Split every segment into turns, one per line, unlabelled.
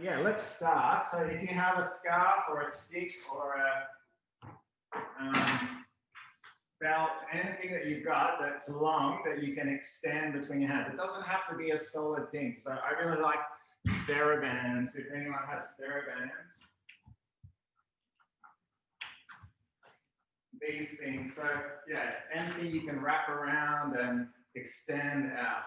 Yeah, let's start. So if you have a scarf or a stick or a belt, anything that you've got that's long that you can extend between your hands. It doesn't have to be a solid thing. So I really like TheraBands, if anyone has TheraBands. These things, so yeah, anything you can wrap around and extend out.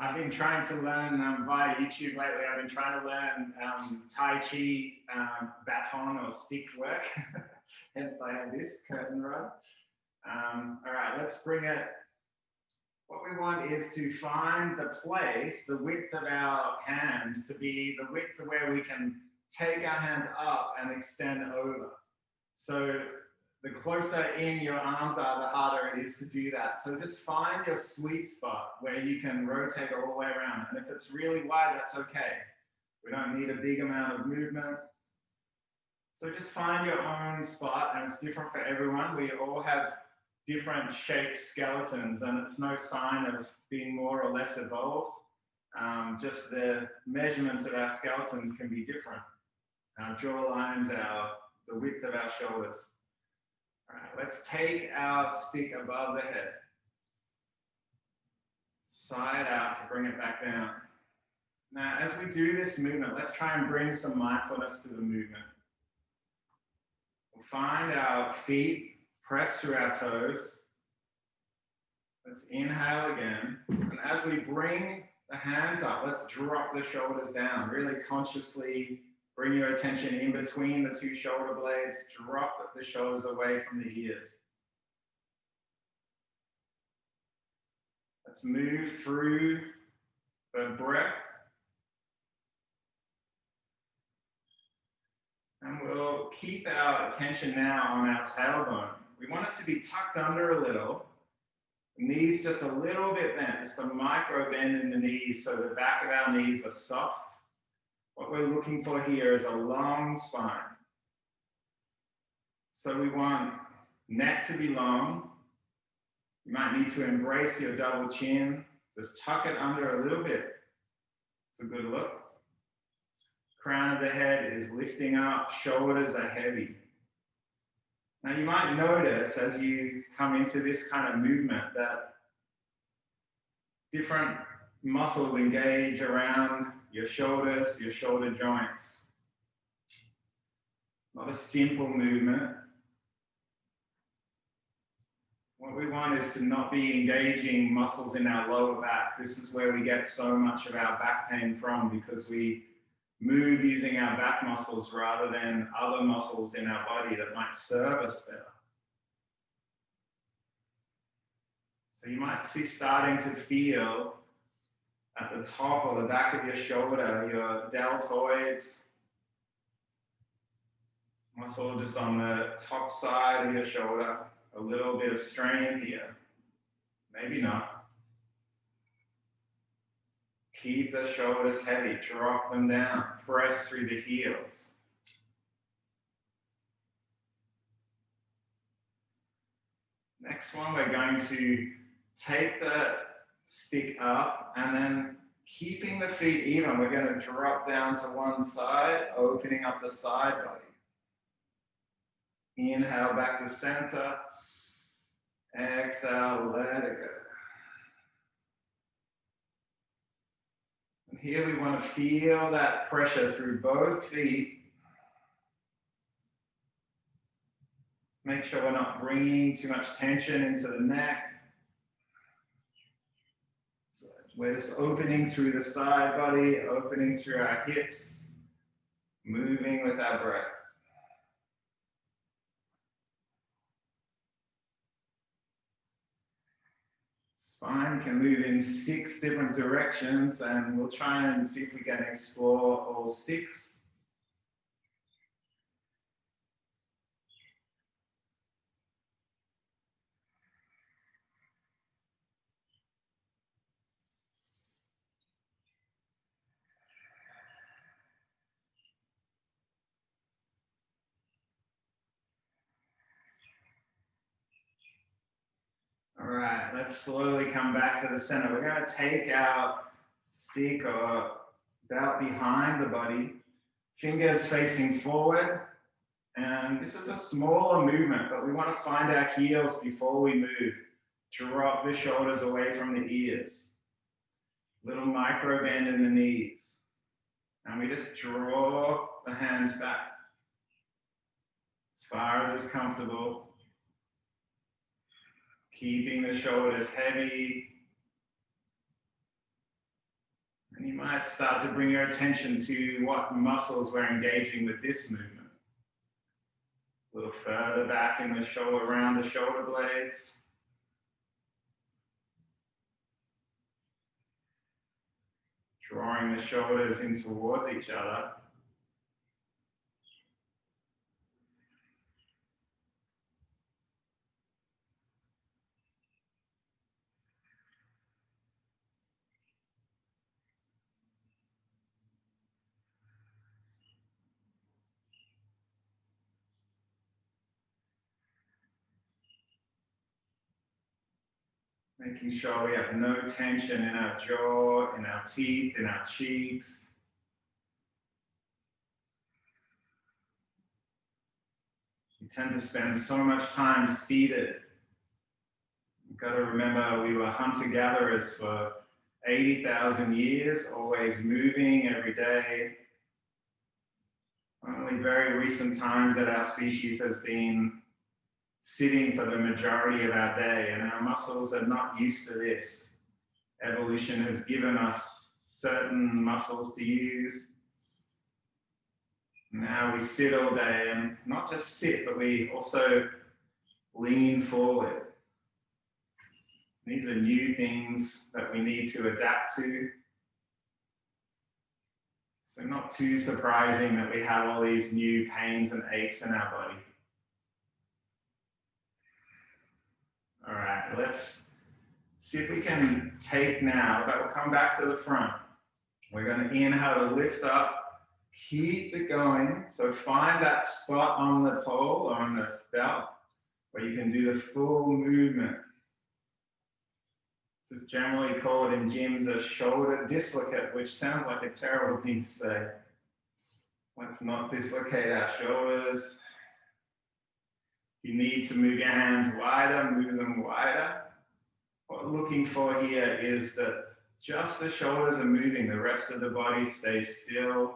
I've been trying to learn via YouTube lately. I've been trying to learn Tai Chi baton or stick work. Hence, I have this curtain rod. All right, let's bring it. What we want is to find the place, the width of our hands to be the width where we can take our hands up and extend over. So the closer in your arms are, the harder it is to do that. So just find your sweet spot where you can rotate all the way around. And if it's really wide, that's okay. We don't need a big amount of movement. So just find your own spot, and it's different for everyone. We all have different shaped skeletons, and it's no sign of being more or less evolved. Just the measurements of our skeletons can be different. Our jaw lines, the width of our shoulders. All right, let's take our stick above the head. Side out to bring it back down. Now, as we do this movement, let's try and bring some mindfulness to the movement. We'll find our feet, press through our toes. Let's inhale again. And as we bring the hands up, let's drop the shoulders down. Really consciously bring your attention in between the two shoulder blades. Drop the shoulders away from the ears. Let's move through the breath. And we'll keep our attention now on our tailbone. We want it to be tucked under a little. Knees just a little bit bent, just a micro bend in the knees so the back of our knees are soft. What we're looking for here is a long spine. So we want neck to be long. You might need to embrace your double chin. Just tuck it under a little bit. It's a good look. Crown of the head is lifting up, shoulders are heavy. Now you might notice as you come into this kind of movement that different muscles engage around your shoulders, your shoulder joints. Not a simple movement. What we want is to not be engaging muscles in our lower back. This is where we get so much of our back pain from, because we move using our back muscles rather than other muscles in our body that might serve us better. So you might be starting to feel at the top or the back of your shoulder, your deltoids, muscle just on the top side of your shoulder, a little bit of strain here. Maybe not. Keep the shoulders heavy, drop them down, press through the heels. Next one, we're going to take the stick up and then keeping the feet even, we're going to drop down to one side, opening up the side body. Inhale back to center. Exhale, let it go. And here we want to feel that pressure through both feet. Make sure we're not bringing too much tension into the neck. So we're just opening through the side body, opening through our hips, moving with our breath. Spine can move in 6 different directions, and we'll try and see if we can explore all 6. All right, right, let's slowly come back to the center. We're going to take our stick or belt behind the body, fingers facing forward. And this is a smaller movement, but we want to find our heels before we move. Drop the shoulders away from the ears. Little micro bend in the knees. And we just draw the hands back as far as is comfortable. Keeping the shoulders heavy. And you might start to bring your attention to what muscles we're engaging with this movement. A little further back in the shoulder, around the shoulder blades. Drawing the shoulders in towards each other. Making sure we have no tension in our jaw, in our teeth, in our cheeks. We tend to spend so much time seated. You've got to remember we were hunter-gatherers for 80,000 years, always moving every day. Only very recent times that our species has been sitting for the majority of our day, and our muscles are not used to this. Evolution has given us certain muscles to use. Now we sit all day, and not just sit, but we also lean forward. These are new things that we need to adapt to. So not too surprising that we have all these new pains and aches in our body. All right, let's see if we can take now, but we'll come back to the front. We're going to inhale to lift up, keep it going. So find that spot on the pole or on the belt where you can do the full movement. This is generally called in gyms a shoulder dislocate, which sounds like a terrible thing to say. Let's not dislocate our shoulders. You need to move your hands wider, move them wider. What we're looking for here is that just the shoulders are moving, the rest of the body stays still.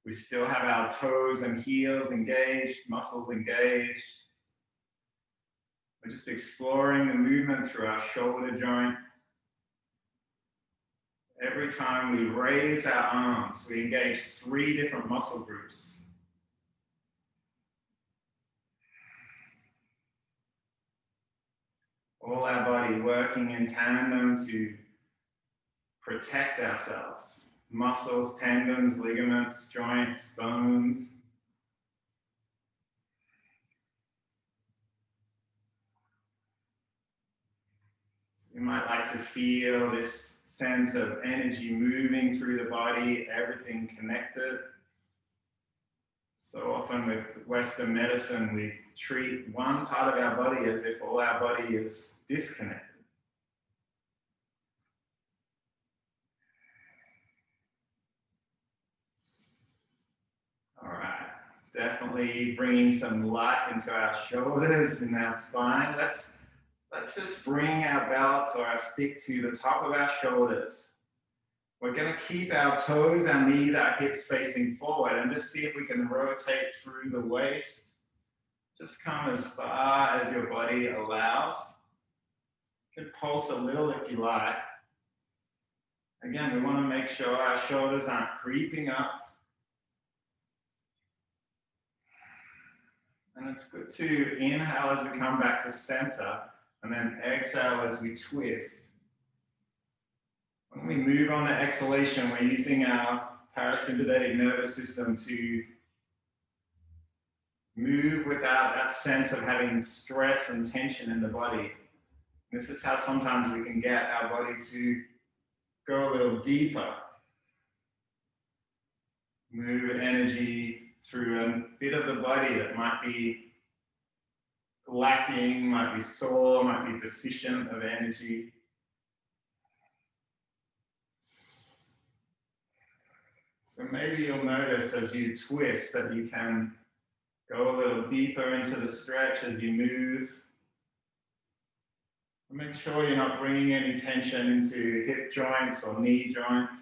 We still have our toes and heels engaged, muscles engaged. We're just exploring the movement through our shoulder joint. Every time we raise our arms, we engage 3 different muscle groups. All our body working in tandem to protect ourselves. Muscles, tendons, ligaments, joints, bones. You might like to feel this sense of energy moving through the body, everything connected. So often with Western medicine, we treat one part of our body as if all our body is disconnected. All right, definitely bringing some life into our shoulders and our spine. Let's just bring our belts or our stick to the top of our shoulders. We're going to keep our toes, our knees, our hips facing forward and just see if we can rotate through the waist. Just come as far as your body allows. You can pulse a little if you like. Again, we want to make sure our shoulders aren't creeping up. And it's good to inhale as we come back to center and then exhale as we twist. When we move on to exhalation, we're using our parasympathetic nervous system to move without that sense of having stress and tension in the body. This is how sometimes we can get our body to go a little deeper. Move energy through a bit of the body that might be lacking, might be sore, might be deficient of energy. So maybe you'll notice as you twist that you can go a little deeper into the stretch as you move. Make sure you're not bringing any tension into hip joints or knee joints.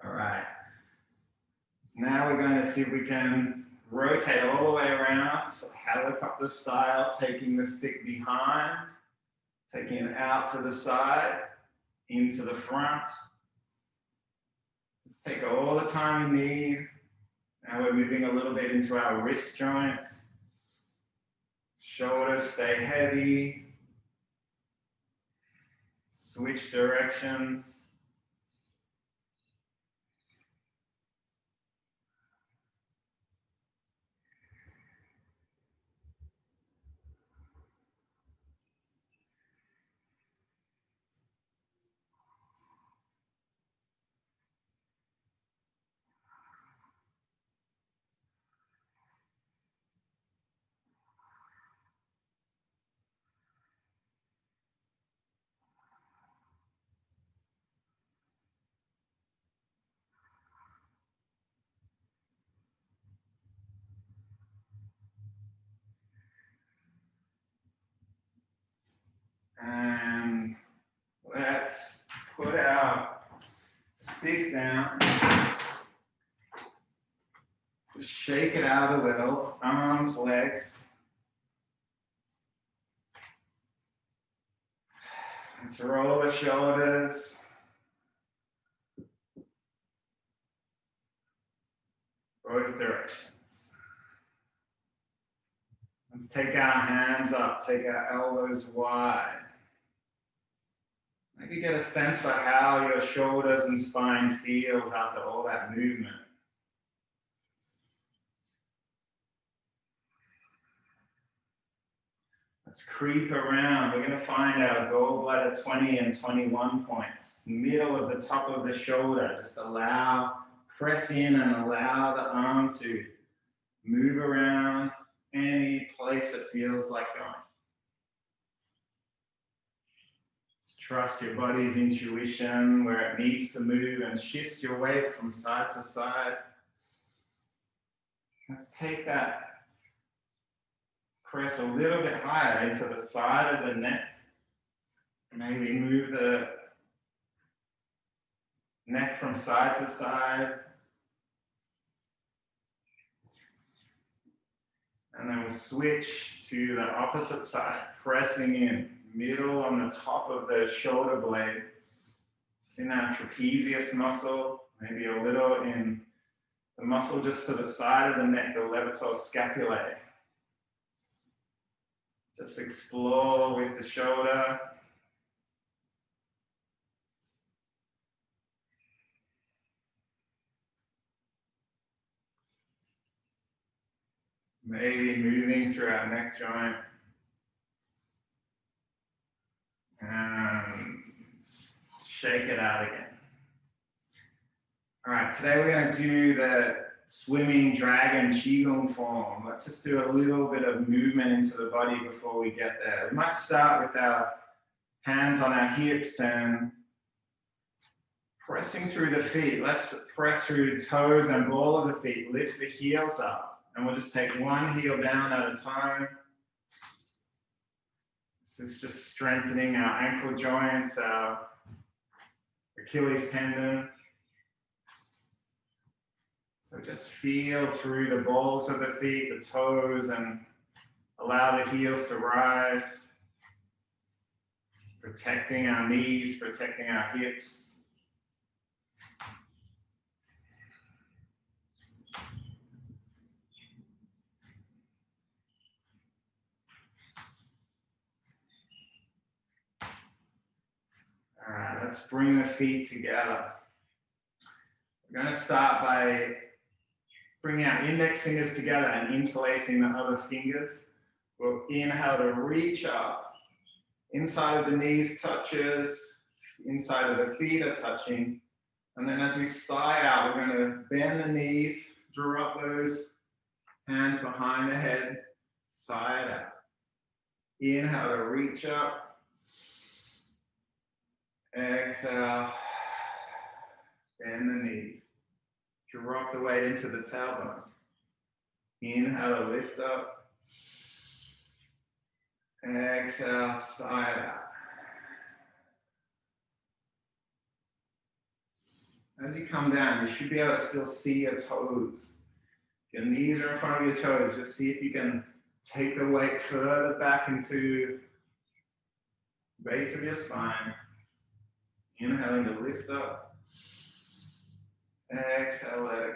All right. Now we're going to see if we can rotate all the way around, so helicopter style, taking the stick behind, taking it out to the side, into the front. Just take all the time you need. Now we're moving a little bit into our wrist joints. Shoulders stay heavy. Switch directions. And let's put our stick down. So shake it out a little, arms, legs. Let's roll the shoulders. Both directions. Let's take our hands up, take our elbows wide. Maybe get a sense for how your shoulders and spine feels after all that movement. Let's creep around. We're going to find our gallbladder 20 and 21 points. Middle of the top of the shoulder. Just press in and allow the arm to move around any place it feels like going. Just trust your body's intuition where it needs to move and shift your weight from side to side. Let's take that press a little bit higher into the side of the neck. Maybe move the neck from side to side. And then we'll switch to the opposite side, pressing in, middle on the top of the shoulder blade. Just in our trapezius muscle, maybe a little in the muscle just to the side of the neck, the levator scapulae. Just explore with the shoulder. Maybe moving through our neck joint. And shake it out again. All right, today we're going to do the swimming dragon qigong form. Let's just do a little bit of movement into the body before we get there. We might start with our hands on our hips and pressing through the feet. Let's press through toes and ball of the feet. Lift the heels up. And we'll just take one heel down at a time. This is just strengthening our ankle joints, our Achilles tendon. So just feel through the balls of the feet, the toes, and allow the heels to rise. Protecting our knees, protecting our hips. All right, let's bring the feet together. We're going to start by bringing our index fingers together and interlacing the other fingers. We'll inhale to reach up. Inside of the knees touches, inside of the feet are touching. And then as we sigh out, we're going to bend the knees, draw up those hands behind the head, sigh it out. Inhale to reach up. Exhale, bend the knees. Drop the weight into the tailbone. Inhale to lift up. Exhale, sigh it out. As you come down, you should be able to still see your toes. Your knees are in front of your toes. Just see if you can take the weight further back into the base of your spine. Inhaling to lift up. Exhale, let it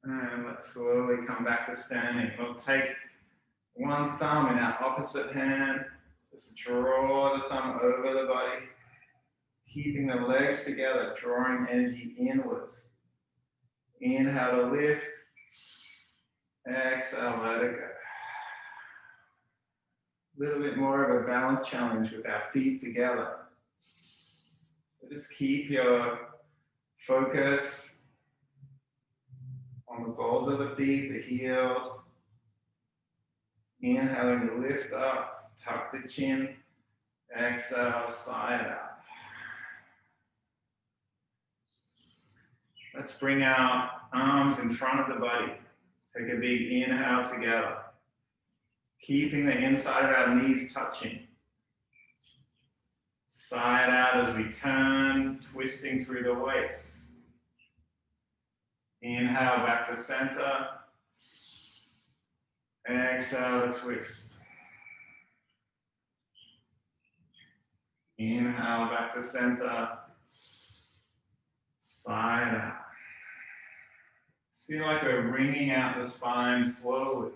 go. And let's slowly come back to standing. We'll take one thumb in our opposite hand. Just draw the thumb over the body. Keeping the legs together, drawing energy inwards. Inhale to lift. Exhale, let it go. A little bit more of a balance challenge with our feet together. So just keep your focus on the balls of the feet, the heels. Inhaling to lift up, tuck the chin. Exhale, sigh it out. Let's bring our arms in front of the body. Take a big inhale together. Keeping the inside of our knees touching. Sigh it out as we turn, twisting through the waist. Inhale back to center. Exhale to twist. Inhale back to center. Sigh it out. Feel like we're wringing out the spine slowly.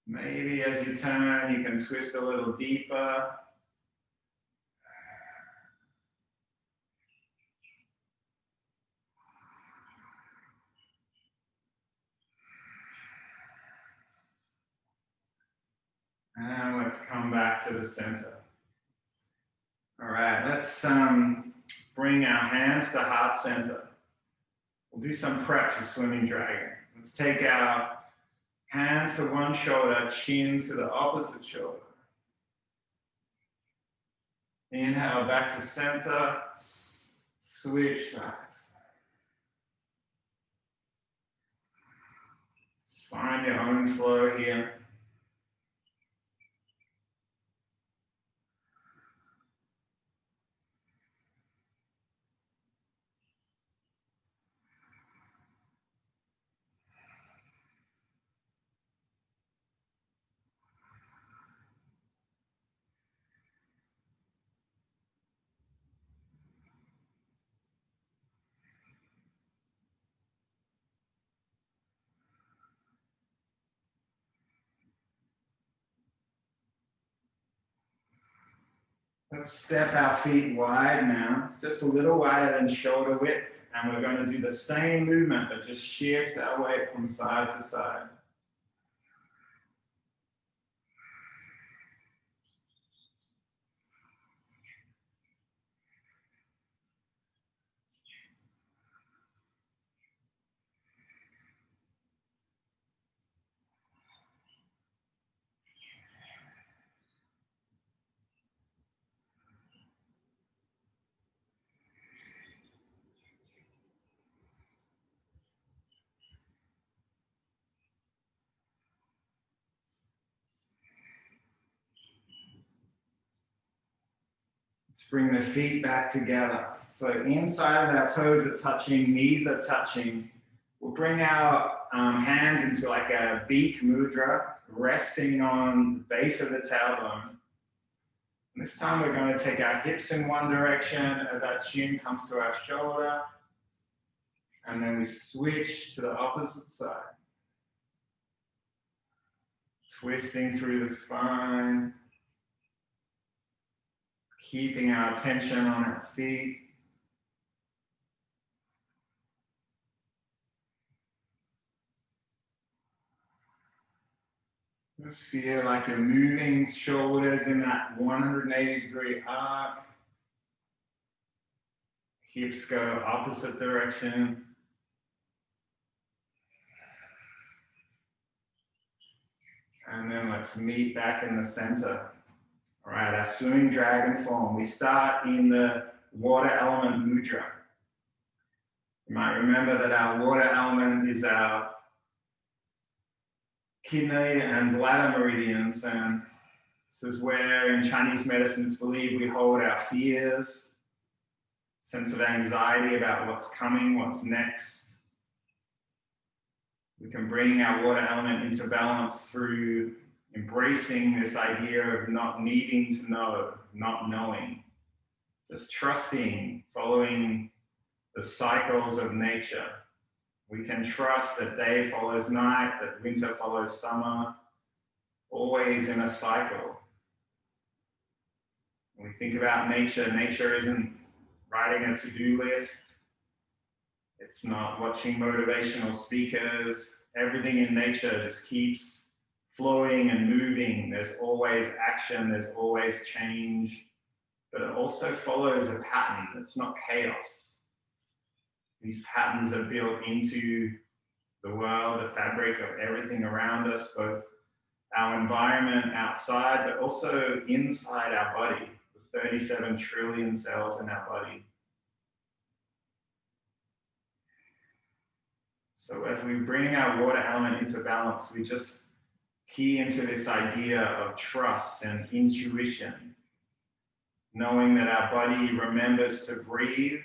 Maybe as you turn, you can twist a little deeper. And let's come back to the center. All right, let's bring our hands to heart center. We'll do some prep for swimming dragon. Let's take our hands to one shoulder, chin to the opposite shoulder. Inhale back to center, switch sides. Just find your own flow here. Let's step our feet wide now, just a little wider than shoulder width. And we're going to do the same movement, but just shift our weight from side to side. Let's bring the feet back together. So inside of our toes are touching, knees are touching. We'll bring our hands into like a beak mudra, resting on the base of the tailbone. And this time we're going to take our hips in one direction as our chin comes to our shoulder. And then we switch to the opposite side. Twisting through the spine. Keeping our attention on our feet. Just feel like you're moving shoulders in that 180-degree arc. Hips go opposite direction. And then let's meet back in the center. All right, our swimming dragon form. We start in the water element mudra. You might remember that our water element is our kidney and bladder meridians, and this is where in Chinese medicine it's believed we hold our fears, sense of anxiety about what's coming, what's next. We can bring our water element into balance through embracing this idea of not needing to know, not knowing, just trusting, following the cycles of nature. We can trust that day follows night, that winter follows summer, always in a cycle. When we think about nature, nature isn't writing a to-do list. It's not watching motivational speakers. Everything in nature just keeps flowing and moving. There's always action, there's always change, but it also follows a pattern. It's not chaos. These patterns are built into the world, the fabric of everything around us, both our environment outside, but also inside our body, the 37 trillion cells in our body. So as we bring our water element into balance, we just key into this idea of trust and intuition, knowing that our body remembers to breathe,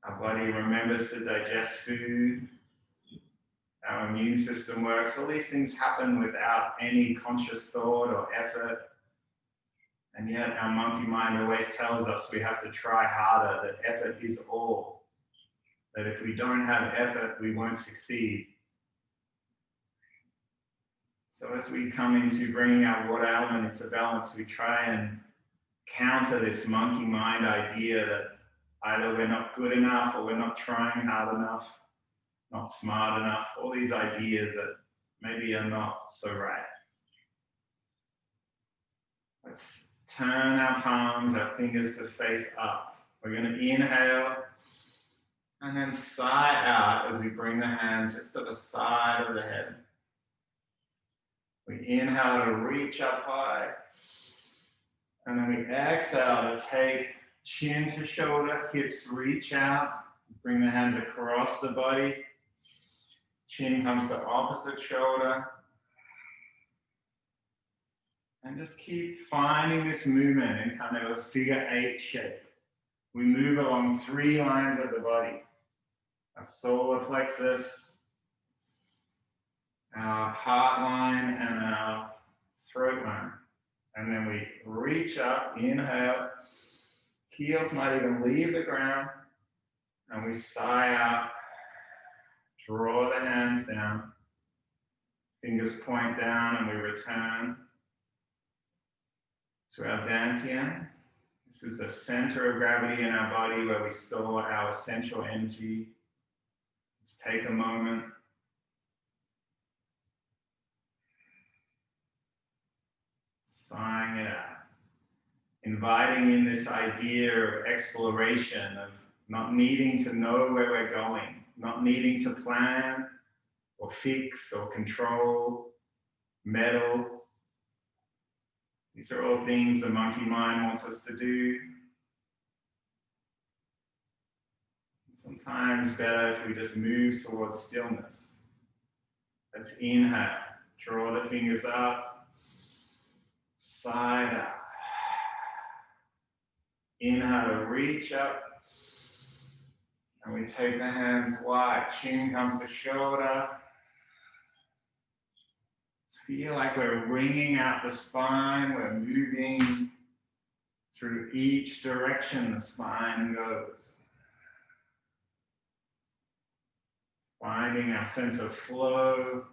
our body remembers to digest food, our immune system works. All these things happen without any conscious thought or effort. And yet our monkey mind always tells us we have to try harder, that effort is all. That if we don't have effort, we won't succeed. So as we come into bringing our water element into balance, we try and counter this monkey mind idea that either we're not good enough or we're not trying hard enough, not smart enough, all these ideas that maybe are not so right. Let's turn our palms, our fingers to face up. We're going to inhale and then sigh out as we bring the hands just to the side of the head. We inhale to reach up high, and then we exhale to take chin to shoulder, hips reach out, bring the hands across the body. Chin comes to opposite shoulder. And just keep finding this movement in kind of a figure 8 shape. We move along 3 lines of the body. Our solar plexus, our heart line, and our throat line. And then we reach up, inhale. Heels might even leave the ground. And we sigh out. Draw the hands down. Fingers point down, and we return to our dantian. This is the center of gravity in our body where we store our essential energy. Let's take a moment. Sighing it out. Inviting in this idea of exploration, of not needing to know where we're going, not needing to plan or fix or control, meddle. These are all things the monkey mind wants us to do. Sometimes better if we just move towards stillness. Let's inhale, draw the fingers up, sigh out. Inhale to reach up, and we take the hands wide. Chin comes to shoulder. Feel like we're wringing out the spine. We're moving through each direction the spine goes. Finding our sense of flow.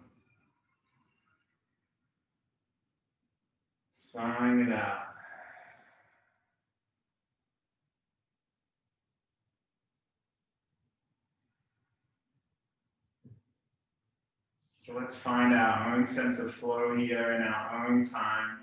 Sighing it out. So let's find our own sense of flow here in our own time.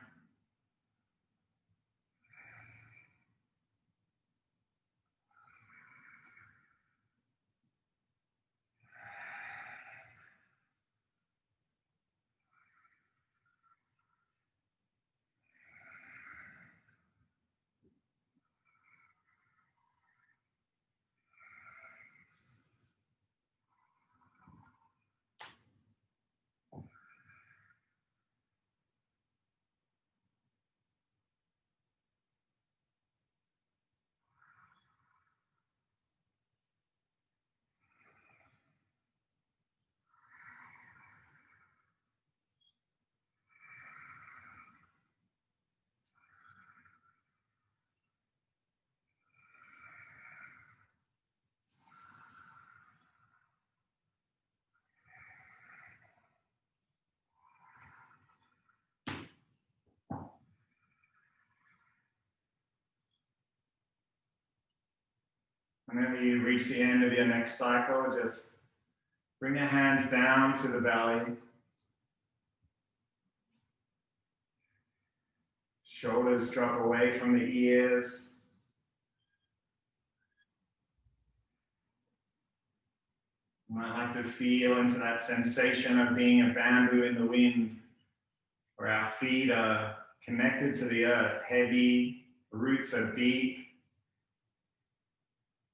Whenever you reach the end of your next cycle, just bring your hands down to the belly. Shoulders drop away from the ears. You might like to feel into that sensation of being a bamboo in the wind, where our feet are connected to the earth, heavy, roots are deep,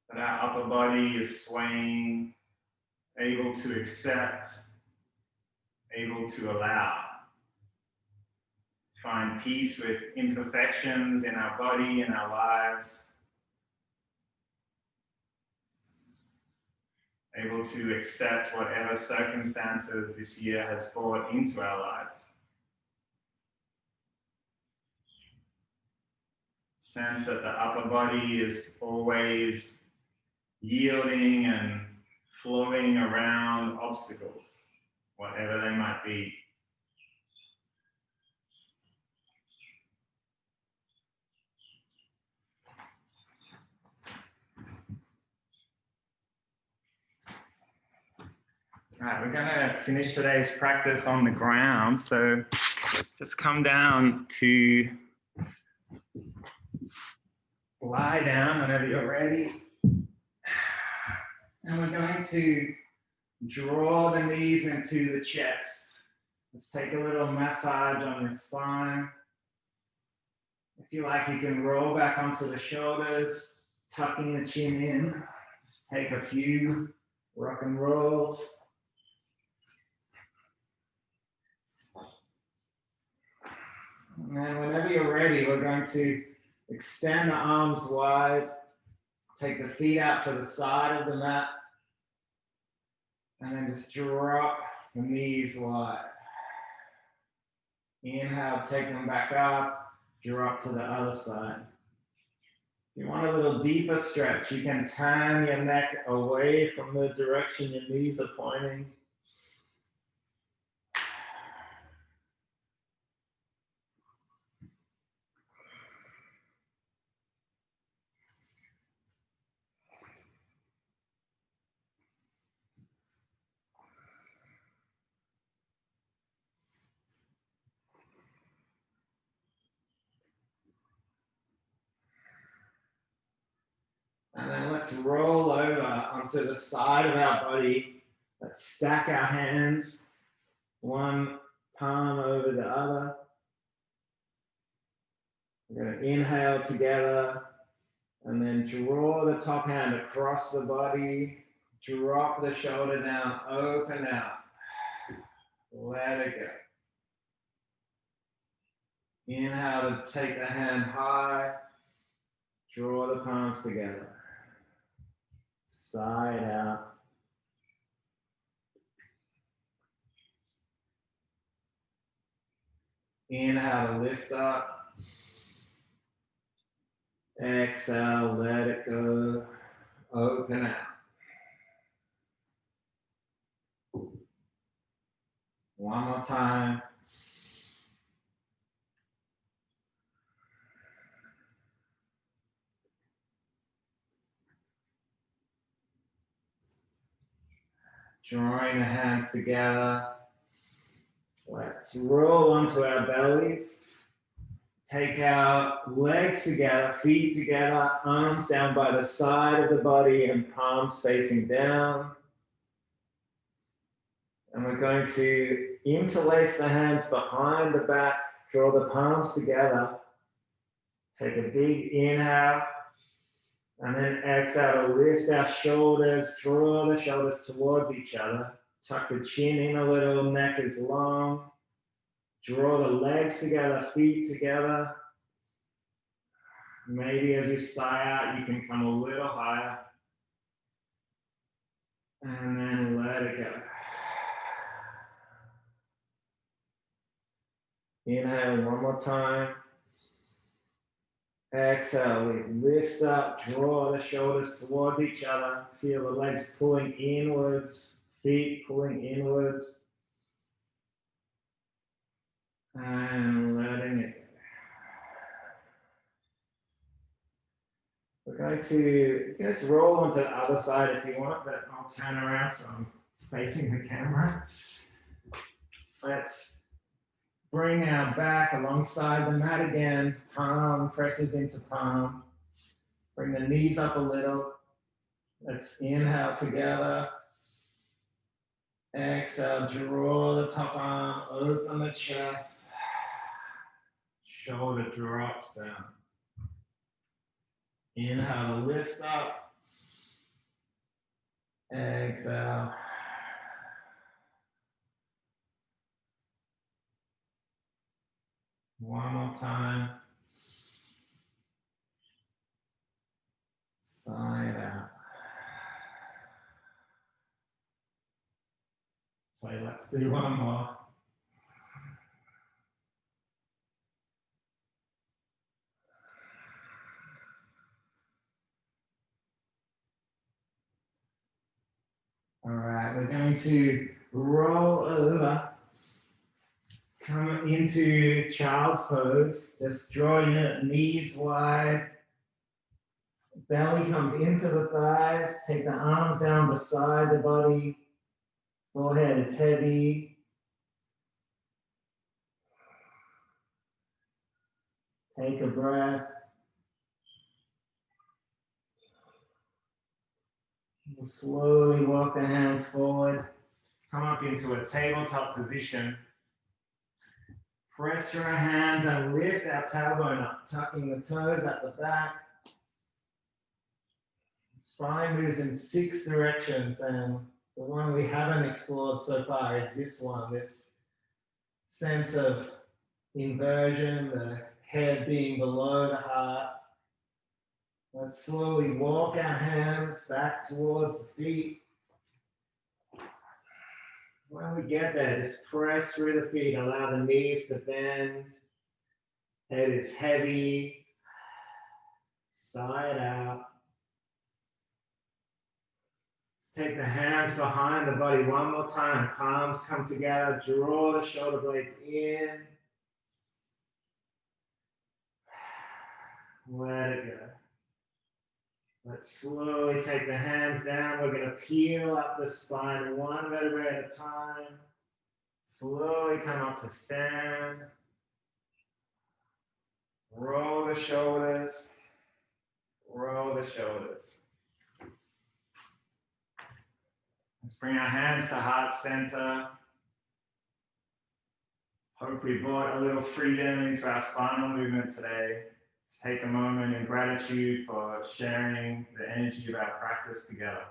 but our upper body is swaying, able to accept, able to allow. Find peace with imperfections in our body and our lives. Able to accept whatever circumstances this year has brought into our lives. Sense that the upper body is always yielding and flowing around obstacles, whatever they might be. All right, we're going to finish today's practice on the ground. So just come down to lie down whenever you're ready. And we're going to draw the knees into the chest. Let's take a little massage on your spine. If you like, you can roll back onto the shoulders, tucking the chin in. Just take a few rock and rolls. And then whenever you're ready, we're going to extend the arms wide, take the feet out to the side of the mat, and then just drop the knees wide. Inhale, take them back up, drop to the other side. If you want a little deeper stretch, you can turn your neck away from the direction your knees are pointing. And then let's roll over onto the side of our body. Let's stack our hands, one palm over the other. We're going to inhale together and then draw the top hand across the body. Drop the shoulder down, open out. Let it go. Inhale to take the hand high. Draw the palms together. Side out. Inhale to lift up. Exhale, let it go. Open out. One more time. Drawing the hands together. Let's roll onto our bellies. Take our legs together, feet together, arms down by the side of the body and palms facing down. And we're going to interlace the hands behind the back, draw the palms together. Take a big inhale. And then exhale to lift our shoulders, draw the shoulders towards each other. Tuck the chin in a little, neck is long. Draw the legs together, feet together. Maybe as you sigh out, you can come a little higher. And then let it go. Inhale one more time. Exhale, we lift up, draw the shoulders towards each other. Feel the legs pulling inwards, feet pulling inwards. And letting it go. We're going to, you can just roll onto the other side if you want, but I'll turn around so I'm facing the camera. Let's bring our back alongside the mat again. Palm presses into palm. Bring the knees up a little. Let's inhale together. Exhale, draw the top arm, open the chest. Shoulder drops down. Inhale to lift up. Exhale. One more time. Side out. So let's do one more. All right, we're going to roll over. Come into child's pose. Just draw your knees wide. Belly comes into the thighs. Take the arms down beside the body. Forehead is heavy. Take a breath. We'll slowly walk the hands forward. Come up into a tabletop position. Press your hands and lift our tailbone up, tucking the toes at the back. Spine moves in 6 directions, and the one we haven't explored so far is this one, this sense of inversion, the head being below the heart. Let's slowly walk our hands back towards the feet. When we get there, just press through the feet, allow the knees to bend. Head is heavy, side out. Let's take the hands behind the body one more time. Palms come together, draw the shoulder blades in. Let it go. Let's slowly take the hands down. We're going to peel up the spine one vertebrae at a time. Slowly come up to stand. Roll the shoulders. Roll the shoulders. Let's bring our hands to heart center. Hope we brought a little freedom into our spinal movement today. Let's take a moment in gratitude for sharing the energy of our practice together.